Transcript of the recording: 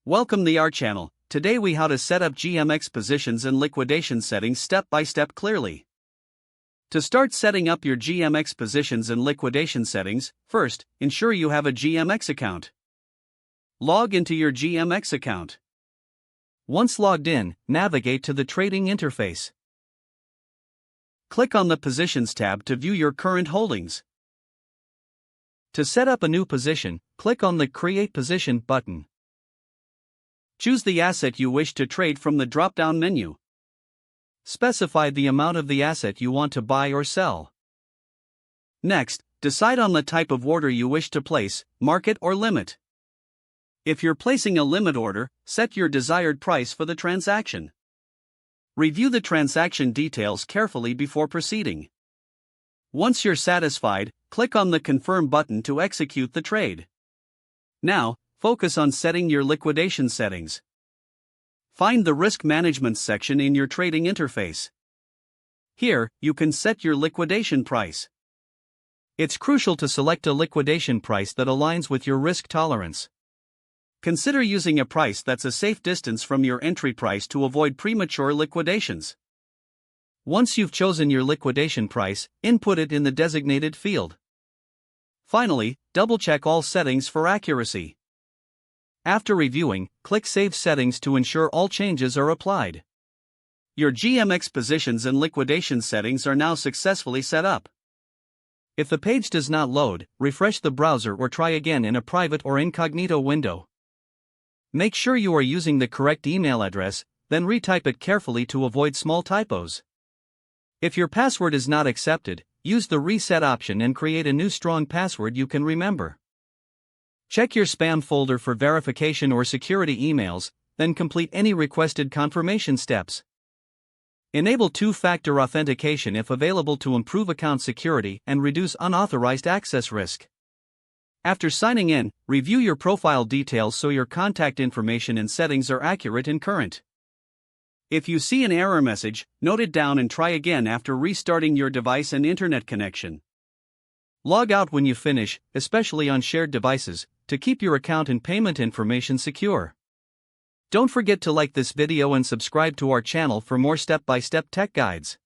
Welcome to our channel. Today we how to set up GMX positions and liquidation settings step by step clearly. To start setting up your GMX positions and liquidation settings, first, ensure you have a GMX account. Log into your GMX account. Once logged in, navigate to the trading interface. Click on the Positions tab to view your current holdings. To set up a new position, click on the Create Position button. Choose the asset you wish to trade from the drop-down menu. Specify the amount of the asset you want to buy or sell. Next, decide on the type of order you wish to place, market or limit. If you're placing a limit order, set your desired price for the transaction. Review the transaction details carefully before proceeding. Once you're satisfied, click on the Confirm button to execute the trade. Now, focus on setting your liquidation settings. Find the Risk Management section in your trading interface. Here, you can set your liquidation price. It's crucial to select a liquidation price that aligns with your risk tolerance. Consider using a price that's a safe distance from your entry price to avoid premature liquidations. Once you've chosen your liquidation price, input it in the designated field. Finally, double-check all settings for accuracy. After reviewing, click Save Settings to ensure all changes are applied. Your GMX positions and liquidation settings are now successfully set up. If the page does not load, refresh the browser or try again in a private or incognito window. Make sure you are using the correct email address, then retype it carefully to avoid small typos. If your password is not accepted, use the Reset option and create a new strong password you can remember. Check your spam folder for verification or security emails, then complete any requested confirmation steps. Enable two-factor authentication if available to improve account security and reduce unauthorized access risk. After signing in, review your profile details so your contact information and settings are accurate and current. If you see an error message, note it down and try again after restarting your device and internet connection. Log out when you finish, especially on shared devices, to keep your account and payment information secure. Don't forget to like this video and subscribe to our channel for more step-by-step tech guides.